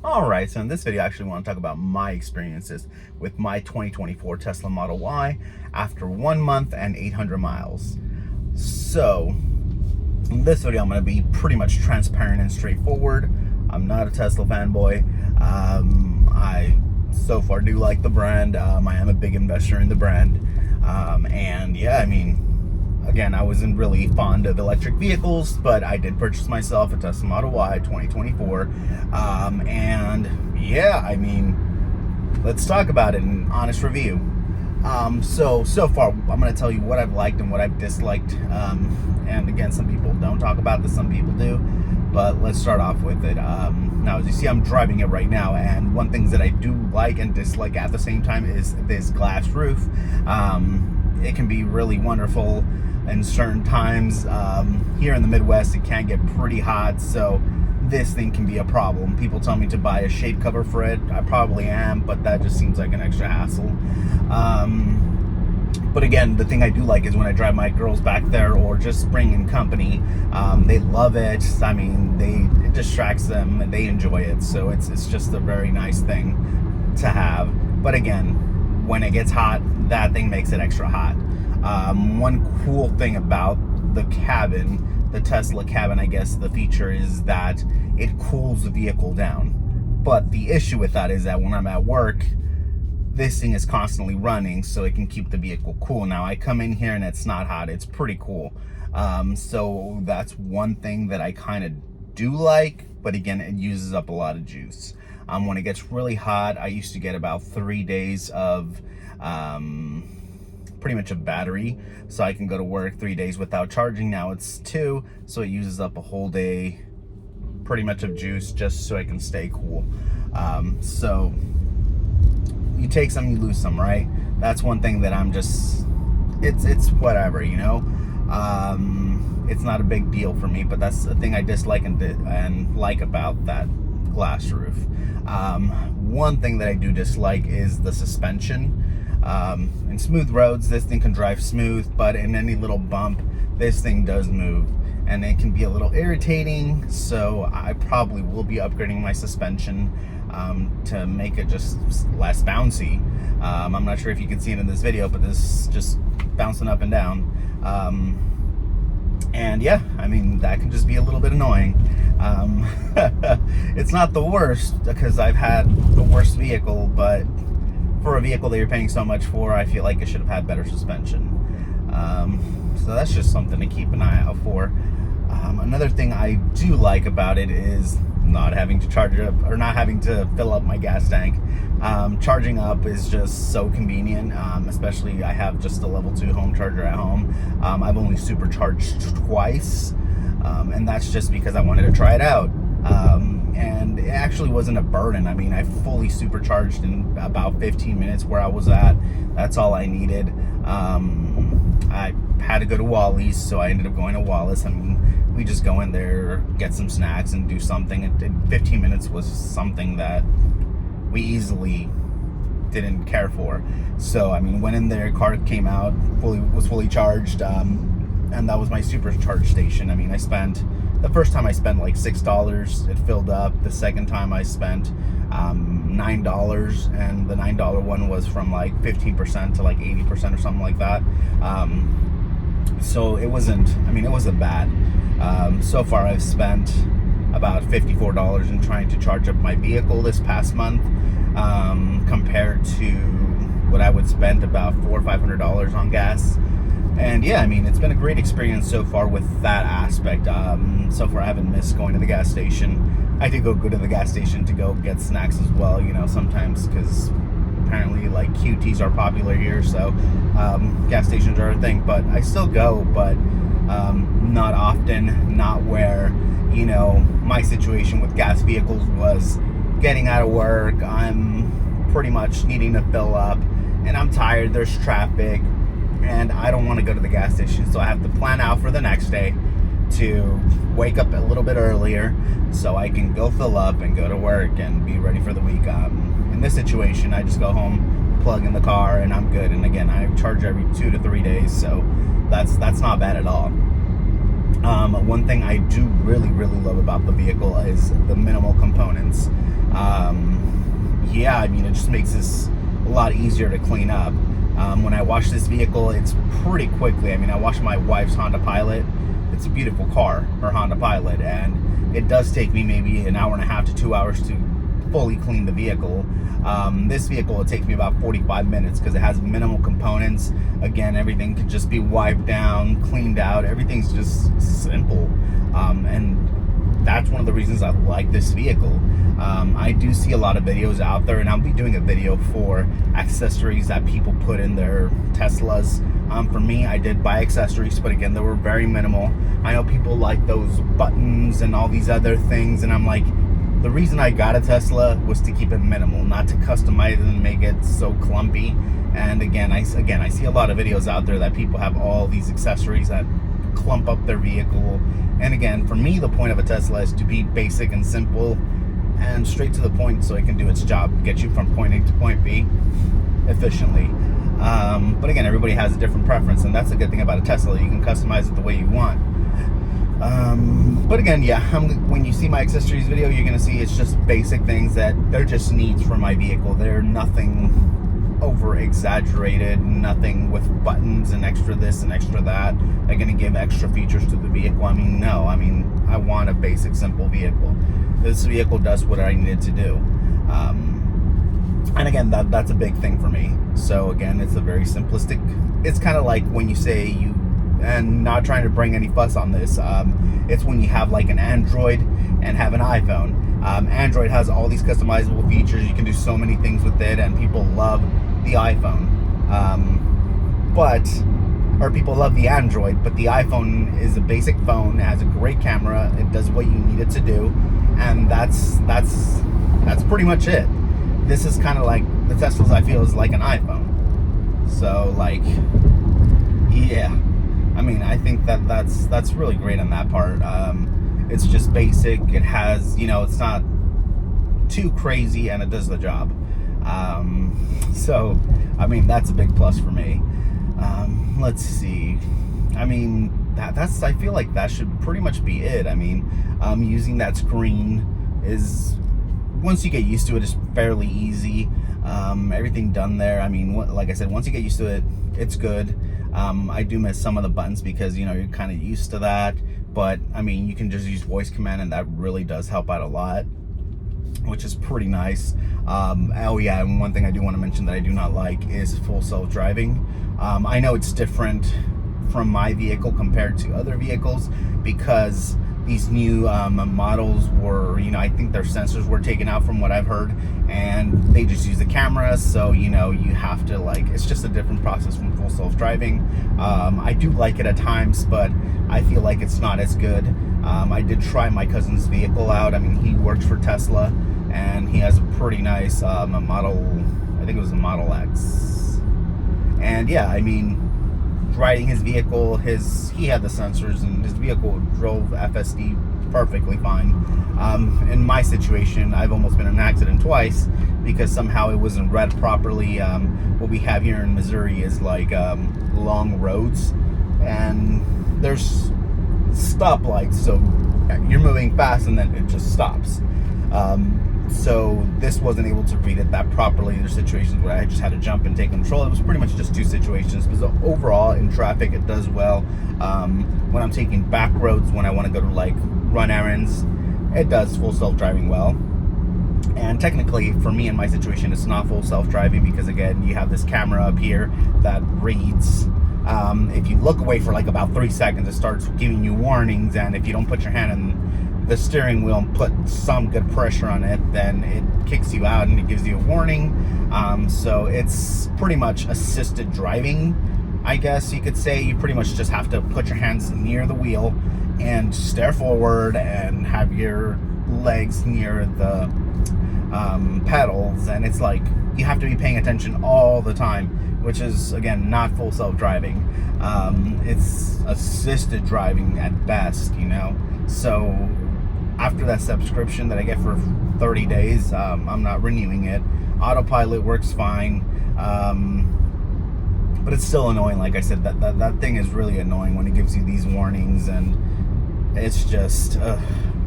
Alright, so in this video I actually want to talk about my experiences with my 2024 Tesla Model Y after 1 month and 800 miles. So, in this video I'm going to be pretty much transparent and straightforward. I'm not a Tesla fanboy. I so far do like the brand. I am a big investor in the brand. And yeah, I mean, again, I wasn't really fond of electric vehicles, but I did purchase myself a Tesla Model Y 2024. And yeah, I mean, let's talk about it in an honest review. So far, I'm going to tell you what I've liked and what I've disliked. And again, some people don't talk about this, some people do. But let's start off with it. Now, as you see, I'm driving it right now, and one thing that I do like and dislike at the same time is this glass roof. It can be really wonderful in certain times. Here in the Midwest, it can get pretty hot, so this thing can be a problem. People tell me to buy a shade cover for it. I probably am, but that just seems like an extra hassle. But again, the thing I do like is when I drive my girls back there or just bring in company, they love it. I mean, it distracts them and they enjoy it. So it's just a very nice thing to have. But again, when it gets hot, that thing makes it extra hot. One cool thing about the cabin, the Tesla cabin, I guess the feature is that it cools the vehicle down. But the issue with that is that when I'm at work, this thing is constantly running so it can keep the vehicle cool. Now I come in here and it's not hot, it's pretty cool. So that's one thing that I kind of do like, but again, it uses up a lot of juice. When it gets really hot, I used to get about 3 days of pretty much a battery, so I can go to work 3 days without charging. Now it's 2, so it uses up a whole day pretty much of juice just so I can stay cool. So you take some, you lose some, right? That's one thing that I'm just, it's whatever, you know. It's not a big deal for me, but that's the thing I dislike and like about that glass roof. One thing that I do dislike is the suspension. In smooth roads, this thing can drive smooth, but in any little bump, this thing does move, and it can be a little irritating. So I probably will be upgrading my suspension to make it just less bouncy. I'm not sure if you can see it in this video, but this is just bouncing up and down. And yeah, I mean, that can just be a little bit annoying. It's not the worst, because I've had the worst vehicle, but for a vehicle that you're paying so much for, I feel like it should have had better suspension. So that's just something to keep an eye out for. Another thing I do like about it is not having to charge up, or not having to fill up my gas tank. Charging up is just so convenient, especially I have just a level 2 home charger at home. I've only supercharged twice, and that's just because I wanted to try it out. And it actually wasn't a burden. I mean, I fully supercharged in about 15 minutes where I was at. That's all I needed. I had to go to Wally's, so I ended up going to Wallace. I mean, we just go in there, get some snacks, and do something. And 15 minutes was something that we easily didn't care for. So, I mean, went in there, car came out, was fully charged, and that was my supercharge station. I mean, the first time I spent like $6, it filled up. The second time I spent $9, and the $9 one was from like 15% to like 80% or something like that. So it wasn't bad. So far I've spent about $54 in trying to charge up my vehicle this past month, compared to what I would spend about $400 or $500 on gas. And yeah, I mean, it's been a great experience so far with that aspect. So far I haven't missed going to the gas station. I do go to the gas station to go get snacks as well, you know, sometimes, because apparently like QTs are popular here, so gas stations are a thing. But I still go, but not often, not where, you know, my situation with gas vehicles was getting out of work, I'm pretty much needing to fill up, and I'm tired, there's traffic, and I don't want to go to the gas station, so I have to plan out for the next day to wake up a little bit earlier so I can go fill up and go to work and be ready for the week. In this situation, I just go home, plug in the car, and I'm good. And again, I charge every 2 to 3 days, so that's not bad at all. One thing I do really love about the vehicle is the minimal components. Yeah, I mean, it just makes this a lot easier to clean up. When I wash this vehicle, it's pretty quickly. I mean, I wash my wife's Honda Pilot. It's a beautiful car, her Honda Pilot, and it does take me maybe an hour and a half to 2 hours to fully clean the vehicle. This vehicle, it takes me about 45 minutes because it has minimal components. Again, everything can just be wiped down, cleaned out. Everything's just simple, and that's one of the reasons I like this vehicle. I do see a lot of videos out there, and I'll be doing a video for accessories that people put in their Teslas. For me, I did buy accessories, but again, they were very minimal. I know people like those buttons and all these other things, and I'm like, the reason I got a Tesla was to keep it minimal, not to customize it and make it so clumpy. And again, I see a lot of videos out there that people have all these accessories that clump up their vehicle. And again, for me, the point of a Tesla is to be basic and simple and straight to the point, so it can do its job, get you from point A to point B efficiently. But again, everybody has a different preference, and that's the good thing about a Tesla. You can customize it the way you want. But again, yeah, when you see my accessories video, you're going to see it's just basic things that they're just needs for my vehicle. They're nothing over exaggerated, nothing with buttons and extra this and extra that. They're going to give extra features to the vehicle. I mean, no, I mean, I want a basic, simple vehicle. This vehicle does what I needed to do. And again, that's a big thing for me. So again, it's a very simplistic, it's kind of like when you say you, and not trying to bring any fuss on this, it's when you have like an Android and have an iPhone. Android has all these customizable features. You can do so many things with it, and people love the iPhone. Or people love the Android, but the iPhone is a basic phone. It has a great camera. It does what you need it to do, and that's pretty much it. This is kind of like the Teslas. I feel is like an iPhone. So like, yeah. I mean, I think that's really great on that part. It's just basic. It has, it's not too crazy, and it does the job. So, I mean, that's a big plus for me. Let's see. I mean, that's. I feel like that should pretty much be it. I mean, using that screen is, once you get used to it, it's fairly easy. Everything done there. I mean, like I said, once you get used to it, it's good. I do miss some of the buttons because, you're kind of used to that. But, I mean, you can just use voice command, and that really does help out a lot, which is pretty nice. Oh, yeah, and one thing I do want to mention that I do not like is full self-driving. I know it's different from my vehicle compared to other vehicles because these new models were, I think their sensors were taken out from what I've heard, and they just use the camera. So, you have to it's just a different process from full self-driving. I do like it at times, but I feel like it's not as good. I did try my cousin's vehicle out. I mean, he works for Tesla, and he has a pretty nice model, I think it was a Model X. And yeah, I mean, riding his vehicle, he had the sensors, and his vehicle drove FSD perfectly fine. In my situation, I've almost been in an accident twice because somehow it wasn't read properly. What we have here in Missouri is long roads, and there's stoplights, so you're moving fast and then it just stops. So this wasn't able to read it that properly. There's situations where I just had to jump and take control. It was pretty much just two situations, but overall in traffic it does well. When I'm taking back roads, when I want to go to run errands, it does full self-driving well. And technically for me in my situation, it's not full self-driving because again, you have this camera up here that reads. If you look away for about 3 seconds, it starts giving you warnings, and if you don't put your hand in the steering wheel and put some good pressure on it, then it kicks you out and it gives you a warning. So it's pretty much assisted driving, I guess you could say. You pretty much just have to put your hands near the wheel and stare forward and have your legs near the pedals, and it's you have to be paying attention all the time, which is again not full self-driving. It's assisted driving at best, so after that subscription that I get for 30 days, I'm not renewing it. Autopilot works fine, but it's still annoying. Like I said, that thing is really annoying when it gives you these warnings, and it's just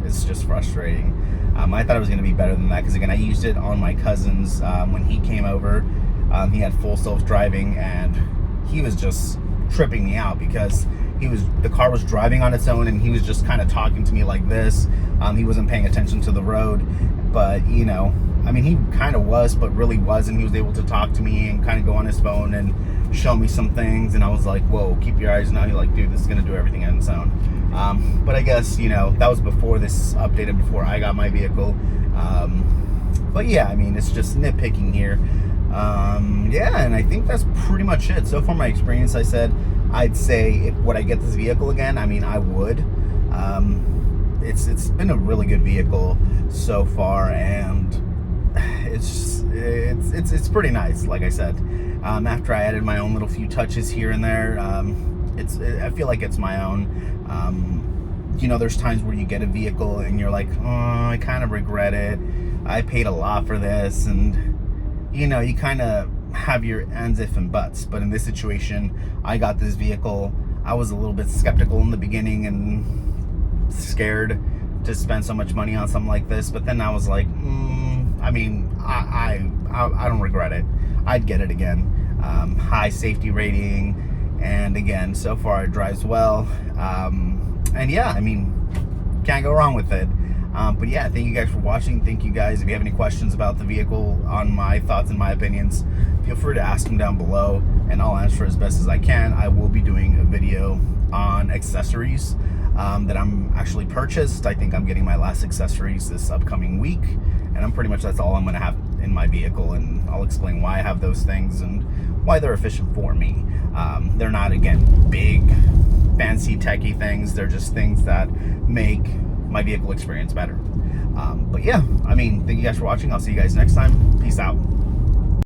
it's just frustrating. I thought it was going to be better than that because, again, I used it on my cousin's when he came over. He had full self-driving, and he was just tripping me out because the car was driving on its own, and he was just kind of talking to me like this. He wasn't paying attention to the road, but you know, I mean, he kind of was, but really wasn't. He was able to talk to me and kind of go on his phone and show me some things, and I was like, whoa, keep your eyes now. He's like, dude, this is gonna do everything on its own. But I guess, you know, that was before this updated, before I got my vehicle. But yeah, I mean, it's just nitpicking here. Yeah, and I think that's pretty much it. So far, my experience, I'd say would I get this vehicle again? I mean, I would. It's been a really good vehicle so far, and it's pretty nice. Like I said, after I added my own little few touches here and there, I feel like it's my own. You know, there's times where you get a vehicle and you're like, oh, I kind of regret it. I paid a lot for this, and you know, you kind of have your ands, if, and buts. But in this situation, I got this vehicle. I was a little bit skeptical in the beginning and scared to spend so much money on something like this. But then I was like, I mean, I don't regret it. I'd get it again. High safety rating, and again, so far it drives well. And yeah, I mean, can't go wrong with it. But yeah, thank you guys for watching. Thank you guys. If you have any questions about the vehicle, on my thoughts and my opinions, feel free to ask them down below, and I'll answer as best as I can. I will be doing a video on accessories that I'm actually purchased. I think I'm getting my last accessories this upcoming week, and that's all I'm going to have in my vehicle, and I'll explain why I have those things and why they're efficient for me. They're not, again, big, fancy, techie things. They're just things that make my vehicle experience better. But yeah, I mean, thank you guys for watching. I'll see you guys next time. Peace out.